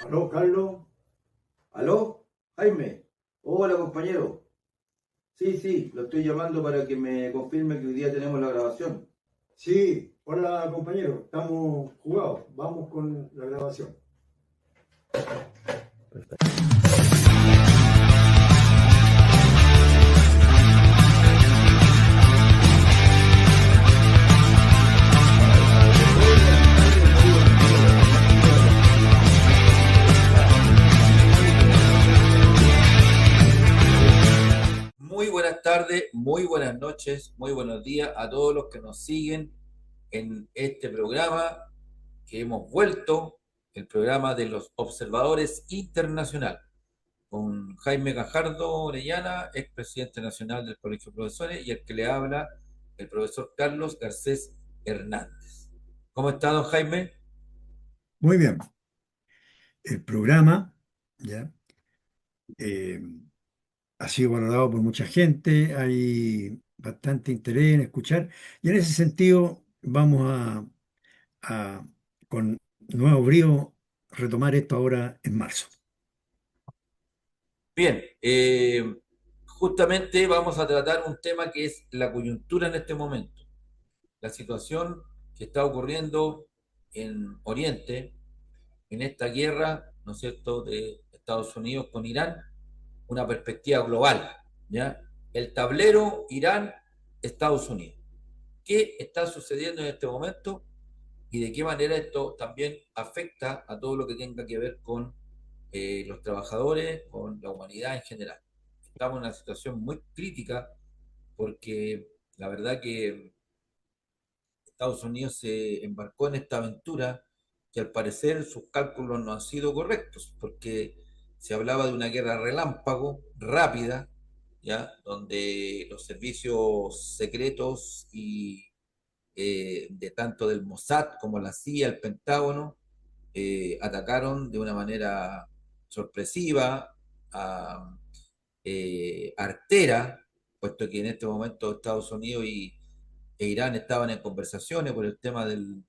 Aló, Carlos. Aló, Jaime. Hola, compañero. Sí, sí, lo estoy llamando para que me confirme que hoy día tenemos la grabación. Sí, hola compañero, estamos jugados, vamos con la grabación. Muy buenas tardes, muy buenas noches, muy buenos días a todos los que nos siguen en este programa que hemos vuelto, el programa de los observadores internacional, con Jaime Gajardo Orellana, expresidente nacional del Colegio de Profesores, y el que le habla, el profesor Carlos Garcés Hernández. ¿Cómo está, don Jaime? Muy bien, el programa ya eh, ha sido valorado por mucha gente, hay bastante interés en escuchar y en ese sentido vamos a, con nuevo brío retomar esto ahora en marzo. Bien, justamente vamos a tratar un tema que es la coyuntura en este momento, la situación que está ocurriendo en Oriente, en esta guerra, ¿no es cierto?, de Estados Unidos con Irán, una perspectiva global, ¿ya? El tablero Irán-Estados Unidos. ¿Qué está sucediendo en este momento y de qué manera esto también afecta a todo lo que tenga que ver con los trabajadores, con la humanidad en general? Estamos en una situación muy crítica porque la verdad que Estados Unidos se embarcó en esta aventura que al parecer sus cálculos no han sido correctos, porque se hablaba de una guerra relámpago, rápida, ¿ya? Donde los servicios secretos y de tanto del Mossad como la CIA, el Pentágono, atacaron de una manera sorpresiva, a, artera, puesto que en este momento Estados Unidos e Irán estaban en conversaciones por el tema del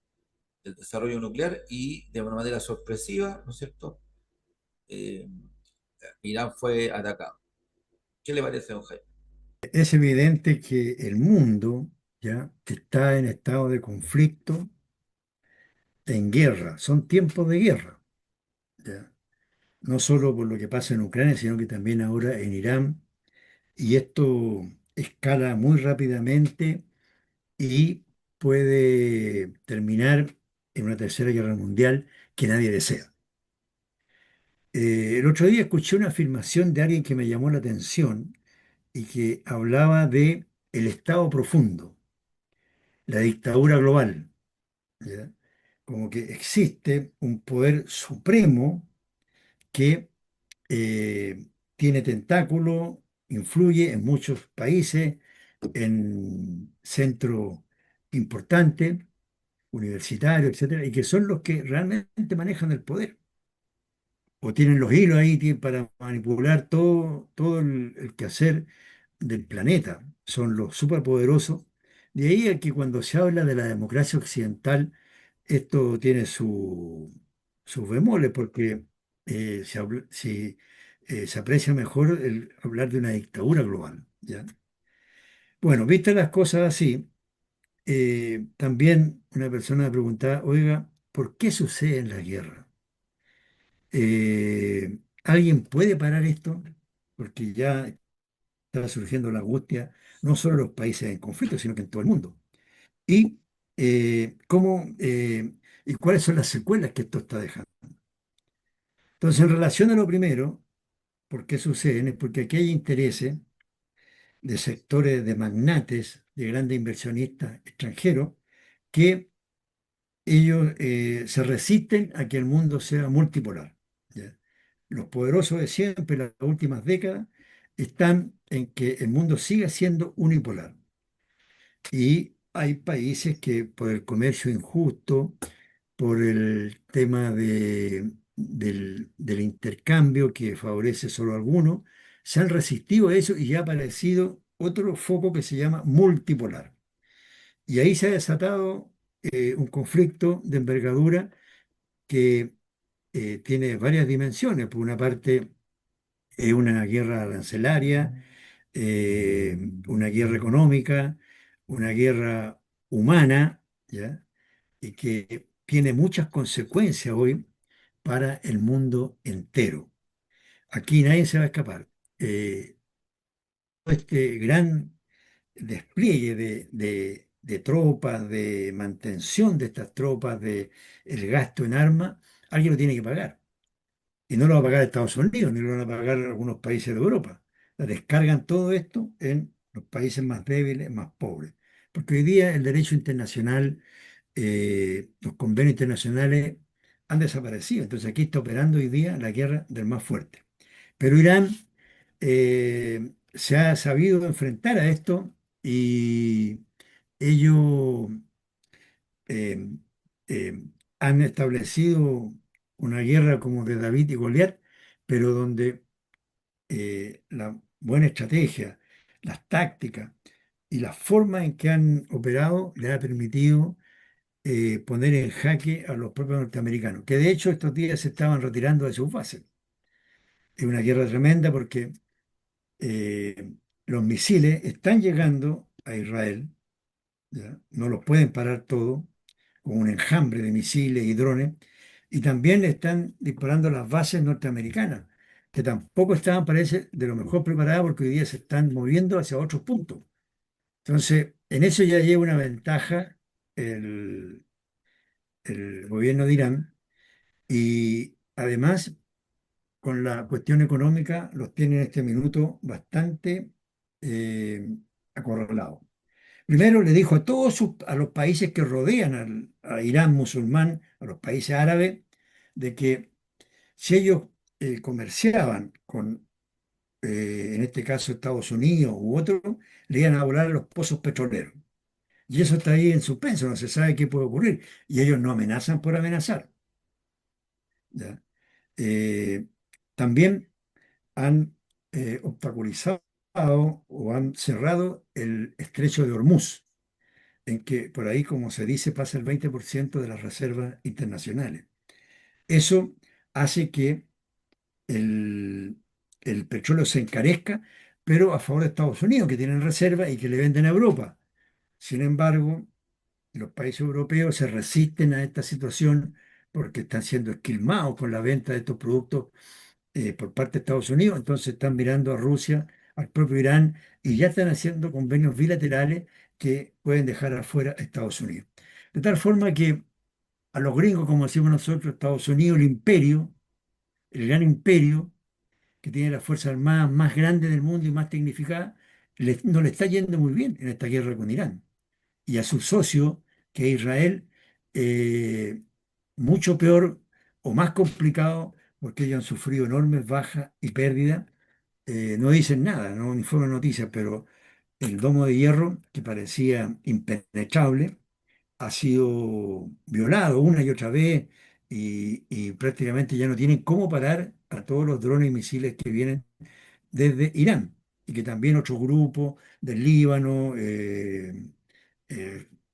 desarrollo nuclear y de una manera sorpresiva, ¿no es cierto? Eh, Irán fue atacado. ¿Qué le parece, don Jaime? Es evidente que el mundo ya está en estado de conflicto, en guerra, son tiempos de guerra, ¿ya? No solo por lo que pasa en Ucrania, sino que también ahora en Irán. Y esto escala muy rápidamente y puede terminar en una tercera guerra mundial que nadie desea. El otro día escuché una afirmación de alguien que me llamó la atención y que hablaba de el Estado profundo, la dictadura global, ¿ya? Como que existe un poder supremo que tiene tentáculo, influye en muchos países, en centros importantes, universitarios, etcétera, y que son los que realmente manejan el poder o tienen los hilos ahí para manipular todo el quehacer del planeta. Son los superpoderosos. De ahí a que cuando se habla de la democracia occidental, esto tiene sus bemoles, porque se aprecia mejor el hablar de una dictadura global, ¿ya? Bueno, vistas las cosas así, también una persona me preguntaba, oiga, ¿por qué suceden las guerras? ¿Alguien puede parar esto? Porque ya está surgiendo la angustia, no solo en los países en conflicto, sino que en todo el mundo. Y y cuáles son las secuelas que esto está dejando. Entonces, en relación a lo primero, ¿por qué suceden? Es porque aquí hay intereses de sectores de magnates, de grandes inversionistas extranjeros, que ellos se resisten a que el mundo sea multipolar, ¿ya? Los poderosos de siempre, las últimas décadas, están en que el mundo siga siendo unipolar. Y hay países que por el comercio injusto, por el tema del intercambio que favorece solo a algunos, se han resistido a eso y ha aparecido otro foco que se llama multipolar. Y ahí se ha desatado un conflicto de envergadura que tiene varias dimensiones. Por una parte, es una guerra arancelaria, una guerra económica, una guerra humana, ¿ya? Y que tiene muchas consecuencias hoy para el mundo entero. Aquí nadie se va a escapar. Este gran despliegue de tropas, de mantención de estas tropas, de el gasto en armas, alguien lo tiene que pagar. Y no lo va a pagar Estados Unidos, ni lo van a pagar algunos países de Europa. Descargan todo esto en los países más débiles, más pobres. Porque hoy día el derecho internacional, los convenios internacionales han desaparecido. Entonces aquí está operando hoy día la guerra del más fuerte. Pero Irán se ha sabido enfrentar a esto y ellos eh, eh, han establecido una guerra como de David y Goliat, pero donde la buena estrategia, las tácticas y la forma en que han operado le ha permitido poner en jaque a los propios norteamericanos, que de hecho estos días se estaban retirando de sus bases. Es una guerra tremenda porque los misiles están llegando a Israel, ¿ya? No los pueden parar todo, con un enjambre de misiles y drones, y también le están disparando a las bases norteamericanas, que tampoco estaban, parece, de lo mejor preparadas porque hoy día se están moviendo hacia otros puntos. Entonces, en eso ya lleva una ventaja el, el gobierno de Irán, y además con la cuestión económica los tiene en este minuto bastante acorralados. Primero le dijo a a los países que rodean a Irán musulmán, a los países árabes, de que si ellos comerciaban con, en este caso, Estados Unidos u otros, le iban a volar los pozos petroleros. Y eso está ahí en suspenso, no se sabe qué puede ocurrir. Y ellos no amenazan por amenazar. ¿Ya? Eh, También han obstaculizado o han cerrado el estrecho de Hormuz, en que por ahí, como se dice, pasa el 20% de las reservas internacionales. Eso hace que el, el petróleo se encarezca, pero a favor de Estados Unidos, que tienen reservas y que le venden a Europa. Sin embargo, los países europeos se resisten a esta situación porque están siendo esquilmados con la venta de estos productos por parte de Estados Unidos, entonces están mirando a Rusia, al propio Irán, y ya están haciendo convenios bilaterales que pueden dejar afuera a Estados Unidos. De tal forma que a los gringos, como decimos nosotros, Estados Unidos, el imperio, el gran imperio, que tiene las fuerzas armadas más grandes del mundo y más tecnificadas, no le está yendo muy bien en esta guerra con Irán. Y a su socio, que es Israel, eh, mucho peor o más complicado, porque ellos han sufrido enormes bajas y pérdidas. No dicen nada, no informan noticias, pero el domo de hierro, que parecía impenetrable, ha sido violado una y otra vez, y prácticamente ya no tienen cómo parar a todos los drones y misiles que vienen desde Irán, y que también otros grupos del Líbano, eh,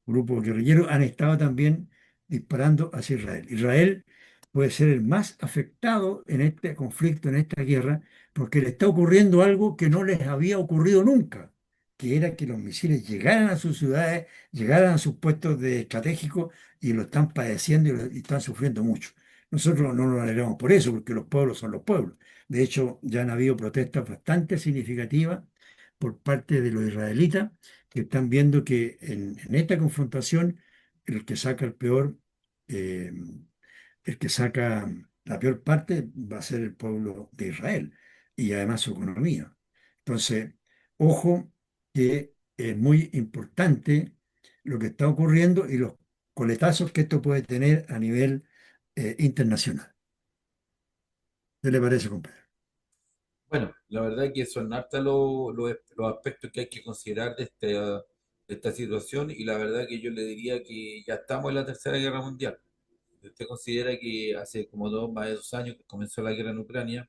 grupos guerrilleros, han estado también disparando hacia Israel. Israel puede ser el más afectado en este conflicto, en esta guerra, porque le está ocurriendo algo que no les había ocurrido nunca, que era que los misiles llegaran a sus ciudades, llegaran a sus puestos de estratégicos, y lo están padeciendo y están sufriendo mucho. Nosotros no nos alegramos por eso, porque los pueblos son los pueblos. De hecho, ya han habido protestas bastante significativas por parte de los israelitas, que están viendo que en esta confrontación el que saca eh, el que saca la peor parte va a ser el pueblo de Israel y además su economía. Entonces, ojo que es muy importante lo que está ocurriendo y los coletazos que esto puede tener a nivel internacional. ¿Qué le parece, compadre? Bueno, la verdad que son hartas los aspectos que hay que considerar de esta situación, y la verdad que yo le diría que ya estamos en la Tercera Guerra Mundial. Usted considera que hace como más de 2 años que comenzó la guerra en Ucrania,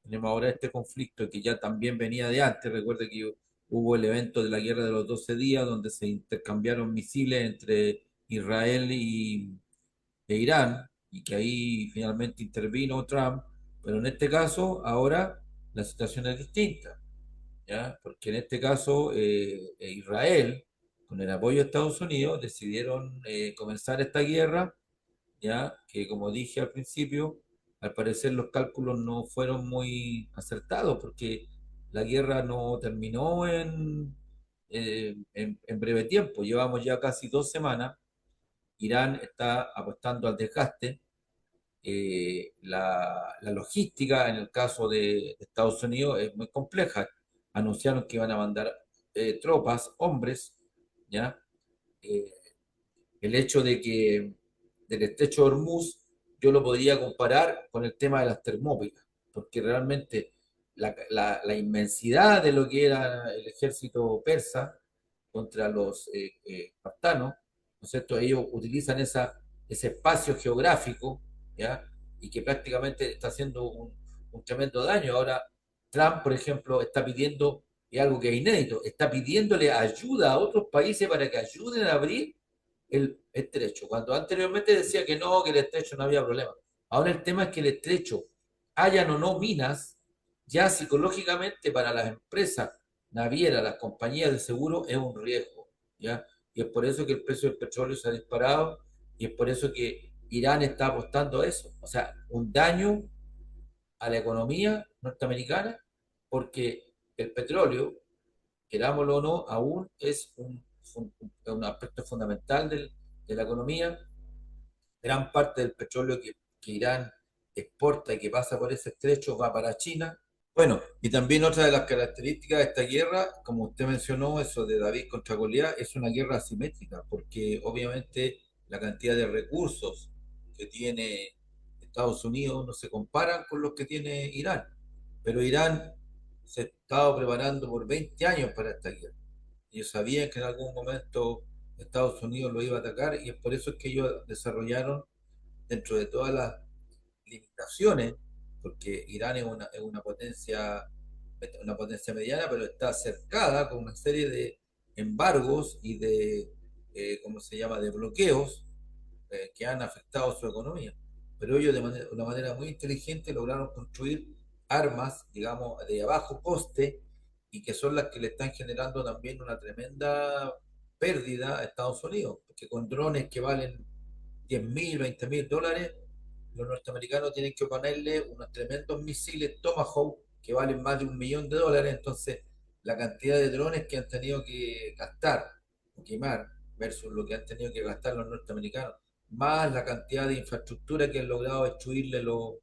tenemos ahora este conflicto que ya también venía de antes. Recuerde que hubo el evento de la Guerra de los 12 días, donde se intercambiaron misiles entre Israel e Irán, y que ahí finalmente intervino Trump, pero en este caso ahora la situación es distinta, ¿ya? Porque en este caso Israel, con el apoyo de Estados Unidos, decidieron comenzar esta guerra, ¿ya? Que como dije al principio, al parecer los cálculos no fueron muy acertados porque la guerra no terminó en breve tiempo. Llevamos ya casi 2 semanas. Irán está apostando al desgaste. La logística en el caso de Estados Unidos es muy compleja. Anunciaron que iban a mandar tropas, hombres, ¿ya? Eh, el hecho de que del estrecho de Hormuz yo lo podría comparar con el tema de las Termópilas, porque realmente la inmensidad de lo que era el ejército persa contra los espartanos, ¿no es cierto? Ellos utilizan ese espacio geográfico, ¿ya? Y que prácticamente está haciendo un tremendo daño. Ahora, Trump, por ejemplo, está pidiendo, y algo que es inédito, está pidiéndole ayuda a otros países para que ayuden a abrir el estrecho, cuando anteriormente decía que no, que el estrecho no había problema. Ahora el tema es que el estrecho, hayan o no minas, ya psicológicamente para las empresas navieras, las compañías de seguro, es un riesgo, ¿ya? Y es por eso que el precio del petróleo se ha disparado y es por eso que Irán está apostando a eso. O sea, un daño a la economía norteamericana porque el petróleo, querámoslo o no, aún es un aspecto fundamental de la economía. Gran parte del petróleo que Irán exporta y que pasa por ese estrecho va para China. Bueno, y también otra de las características de esta guerra, como usted mencionó, eso de David contra Goliat, es una guerra asimétrica, porque obviamente la cantidad de recursos que tiene Estados Unidos no se comparan con los que tiene Irán. Pero Irán se estaba preparando por 20 años para esta guerra. Ellos sabían que en algún momento Estados Unidos lo iba a atacar y es por eso que ellos desarrollaron, dentro de todas las limitaciones, porque Irán una potencia mediana, pero está cercada con una serie de embargos y de, ¿cómo se llama?, de bloqueos que han afectado su economía. Pero ellos de una manera muy inteligente lograron construir armas, digamos, de bajo coste y que son las que le están generando también una tremenda pérdida a Estados Unidos, porque con drones que valen 10.000, 20.000 dólares, los norteamericanos tienen que ponerle unos tremendos misiles Tomahawk que valen más de 1 millón de dólares. Entonces, la cantidad de drones que han tenido que gastar o quemar versus lo que han tenido que gastar los norteamericanos, más la cantidad de infraestructura que han logrado destruirle los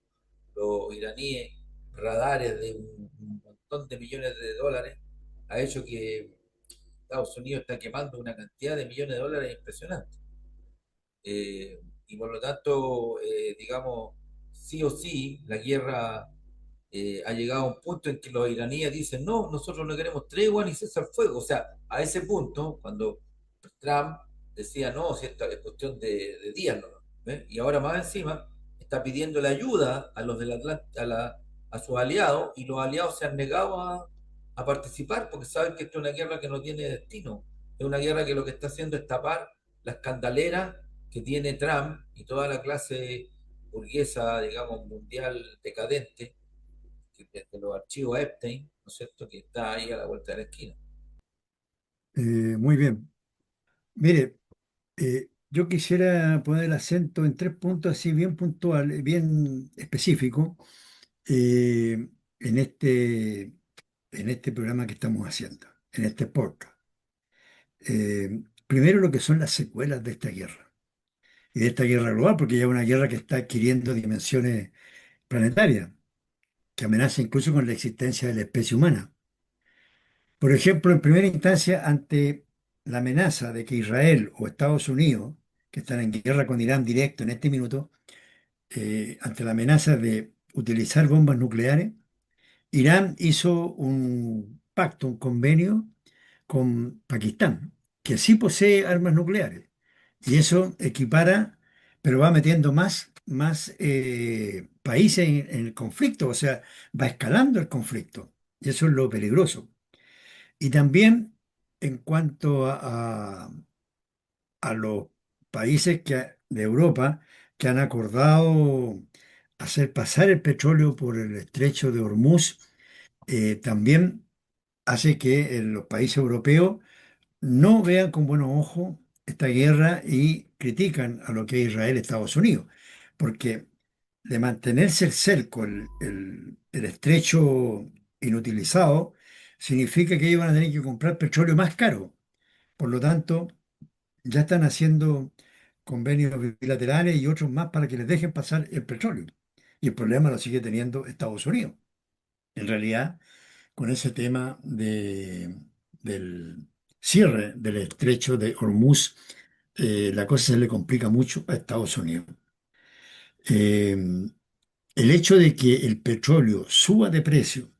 iraníes, radares de un montón de millones de dólares, ha hecho que Estados Unidos está quemando una cantidad de millones de dólares impresionante. Y por lo tanto, digamos, sí o sí, la guerra ha llegado a un punto en que los iraníes dicen, no, nosotros no queremos tregua ni cesar fuego. O sea, a ese punto, cuando Trump decía, no, si esta es cuestión de días, ¿no? ¿Ve? Y ahora más encima está pidiéndole ayuda a los del a sus aliados y los aliados se han negado a participar porque saben que esta es una guerra que no tiene destino. Es una guerra que lo que está haciendo es tapar la escandalera que tiene Trump y toda la clase burguesa, digamos, mundial decadente, de los archivos Epstein, ¿no es cierto?, que está ahí a la vuelta de la esquina. Muy bien. Mire, yo quisiera poner el acento en tres puntos así bien puntuales, bien específicos, eh, en este programa que estamos haciendo, en este podcast. Primero, lo que son las secuelas de esta guerra y de esta guerra global, porque ya es una guerra que está adquiriendo dimensiones planetarias, que amenaza incluso con la existencia de la especie humana. Por ejemplo, en primera instancia, ante la amenaza de que Israel o Estados Unidos, que están en guerra con Irán directo en este minuto, ante la amenaza de utilizar bombas nucleares, Irán hizo un pacto, un convenio con Pakistán, que sí posee armas nucleares. Y eso equipara, pero va metiendo más países en el conflicto, o sea, va escalando el conflicto. Y eso es lo peligroso. Y también en cuanto a los países de Europa que han acordado hacer pasar el petróleo por el estrecho de Hormuz, también hace que los países europeos no vean con buenos ojos esta guerra y critican a lo que es Israel y Estados Unidos, porque de mantenerse el cerco, el estrecho inutilizado, significa que ellos van a tener que comprar petróleo más caro. Por lo tanto, ya están haciendo convenios bilaterales y otros más para que les dejen pasar el petróleo. Y el problema lo sigue teniendo Estados Unidos. En realidad, con ese tema del cierre del estrecho de Hormuz, la cosa se le complica mucho a Estados Unidos. Eh, el hecho de que el petróleo suba de precio,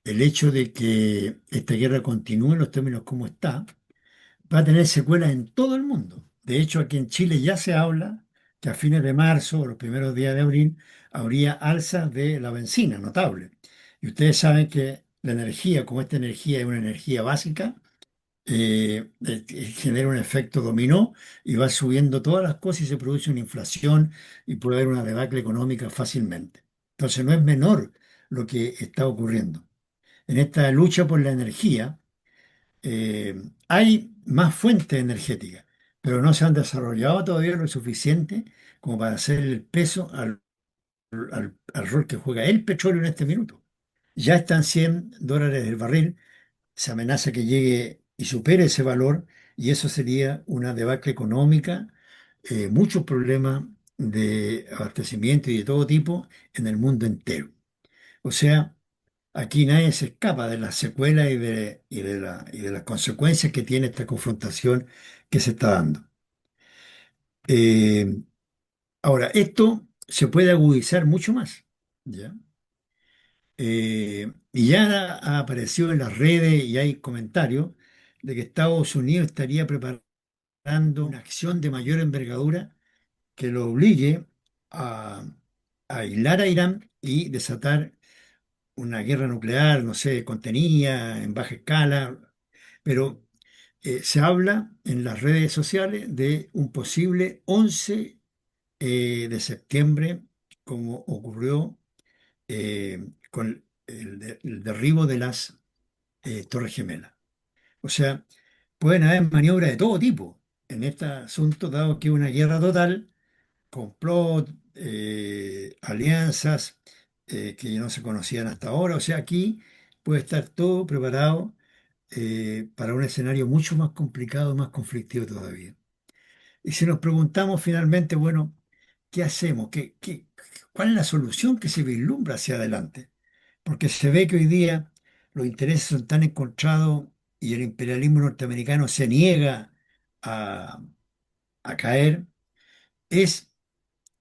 el hecho de que esta guerra continúe en los términos como está, va a tener secuelas en todo el mundo. De hecho, aquí en Chile ya se habla que a fines de marzo o los primeros días de abril habría alzas de la benzina notable. Y ustedes saben que la energía, como esta energía es una energía básica, genera un efecto dominó y va subiendo todas las cosas y se produce una inflación y puede haber una debacle económica fácilmente. Entonces no es menor lo que está ocurriendo. En esta lucha por la energía, hay más fuentes energéticas, pero no se han desarrollado todavía lo suficiente como para hacer el peso al rol que juega el petróleo en este minuto. Ya están $100 el barril, se amenaza que llegue y supere ese valor y eso sería una debacle económica, muchos problemas de abastecimiento y de todo tipo en el mundo entero. O sea, aquí nadie se escapa de las secuelas y de las consecuencias que tiene esta confrontación que se está dando. Eh, ahora, esto se puede agudizar mucho más, ¿ya? Y ya ha aparecido en las redes y hay comentarios de que Estados Unidos estaría preparando una acción de mayor envergadura que lo obligue a, a aislar a Irán y desatar una guerra nuclear, no sé, contenida, en baja escala, pero se habla en las redes sociales de un posible 11 de septiembre, como ocurrió con el derribo de las Torres Gemelas. O sea, pueden haber maniobras de todo tipo en este asunto, dado que es una guerra total, complot, alianzas que no se conocían hasta ahora. O sea, aquí puede estar todo preparado para un escenario mucho más complicado, más conflictivo todavía. Y si nos preguntamos finalmente, bueno, ¿qué hacemos? ¿Cuál es la solución que se vislumbra hacia adelante? Porque se ve que hoy día los intereses son tan encontrados y el imperialismo norteamericano se niega a, a caer, es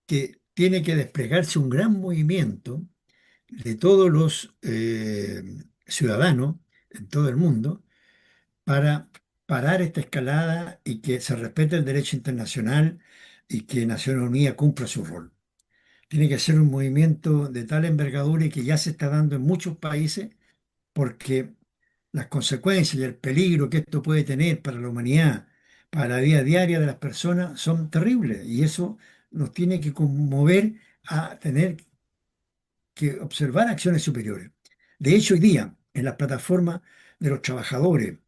que tiene que desplegarse un gran movimiento de todos los ciudadanos en todo el mundo para parar esta escalada y que se respete el derecho internacional y que Naciones Unidas cumpla su rol. Tiene que ser un movimiento de tal envergadura y que ya se está dando en muchos países porque las consecuencias y el peligro que esto puede tener para la humanidad, para la vida diaria de las personas, son terribles y eso nos tiene que conmover a tener que observar acciones superiores. De hecho, hoy día, en las plataformas de los trabajadores,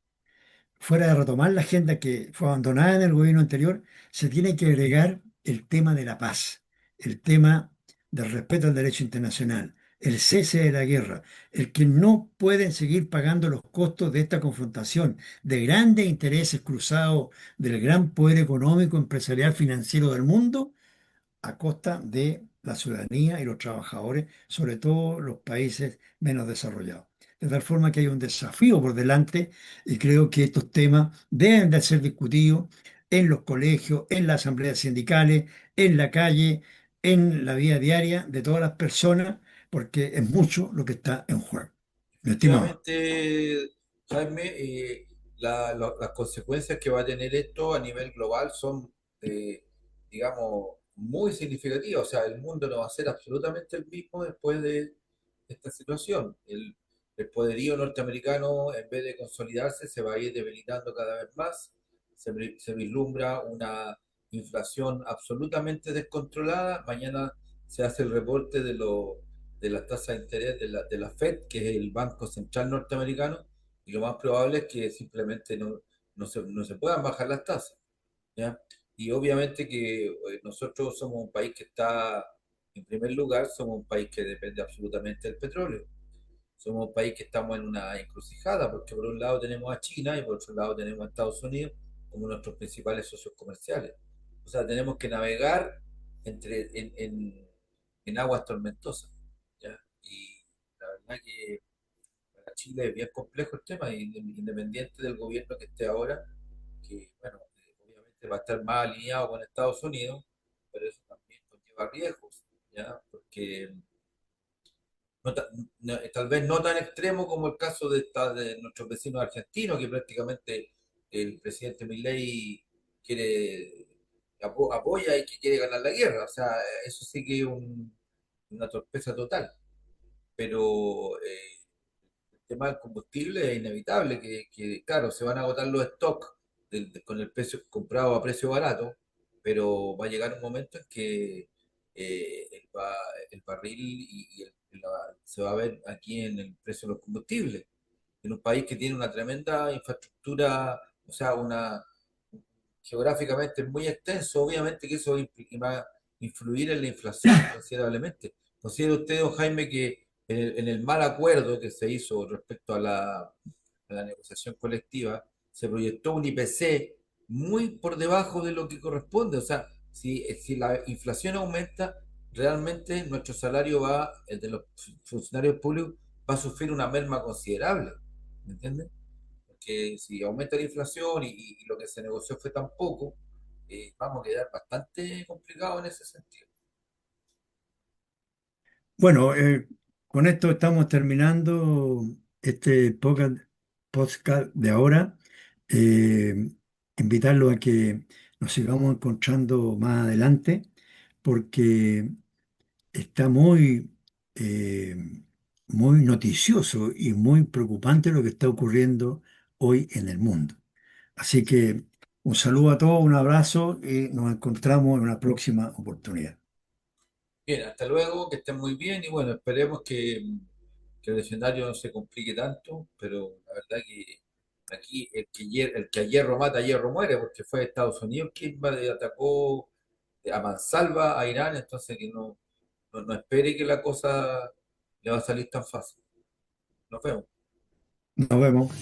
fuera de retomar la agenda que fue abandonada en el gobierno anterior, se tiene que agregar el tema de la paz, el tema del respeto al derecho internacional, el cese de la guerra, el que no pueden seguir pagando los costos de esta confrontación de grandes intereses cruzados del gran poder económico, empresarial, financiero del mundo a costa de la ciudadanía y los trabajadores, sobre todo los países menos desarrollados. De tal forma que hay un desafío por delante y creo que estos temas deben de ser discutidos en los colegios, en las asambleas sindicales, en la calle, en la vida diaria de todas las personas, porque es mucho lo que está en juego. Mi estimado. Efectivamente, Jaime, las consecuencias que va a tener esto a nivel global son, digamos, muy significativas. O sea, el mundo no va a ser absolutamente el mismo después de esta situación. El poderío norteamericano, en vez de consolidarse, se va a ir debilitando cada vez más. Se vislumbra una inflación absolutamente descontrolada. Mañana se hace el reporte de las tasas de interés de la Fed, que es el Banco Central norteamericano, y lo más probable es que simplemente no se puedan bajar las tasas, ¿ya? Y obviamente que nosotros somos un país que está, en primer lugar, somos un país que depende absolutamente del petróleo. Somos un país que estamos en una encrucijada, porque por un lado tenemos a China y por otro lado tenemos a Estados Unidos como nuestros principales socios comerciales. O sea, tenemos que navegar en aguas tormentosas, ¿ya? Y la verdad que para Chile es bien complejo el tema, independiente del gobierno que esté ahora, que, bueno, obviamente va a estar más alineado con Estados Unidos, pero eso también conlleva riesgos, ¿ya? Porque no tal vez no tan extremo como el caso de nuestros vecinos argentinos, que prácticamente el presidente Milei quiere, apoya y que quiere ganar la guerra. O sea, eso sí que es una torpeza total. Pero el tema del combustible es inevitable, claro, se van a agotar los stocks con el precio comprado a precio barato, pero va a llegar un momento en que el barril se va a ver aquí en el precio de los combustibles, en un país que tiene una tremenda infraestructura, o sea, geográficamente muy extenso. Obviamente que eso va a influir en la inflación considerablemente. ¿Considera usted, don Jaime, que en el mal acuerdo que se hizo respecto a la negociación colectiva, se proyectó un IPC muy por debajo de lo que corresponde? O sea, si la inflación aumenta, realmente nuestro salario el de los funcionarios públicos, va a sufrir una merma considerable, ¿me entiendes? Porque si aumenta la inflación y lo que se negoció fue tan poco, vamos a quedar bastante complicados en ese sentido. Bueno, con esto estamos terminando este podcast de ahora. Eh, Invitarlos a que nos sigamos encontrando más adelante, porque está eh, muy noticioso y muy preocupante lo que está ocurriendo hoy en el mundo. Así que un saludo a todos, un abrazo y nos encontramos en una próxima oportunidad. Bien, hasta luego, que estén muy bien y bueno, esperemos que el escenario no se complique tanto, pero la verdad que aquí el que a hierro mata, a hierro muere, porque fue Estados Unidos quien atacó a mansalva a Irán, entonces que no espere que la cosa le va a salir tan fácil. Nos vemos. Nos vemos.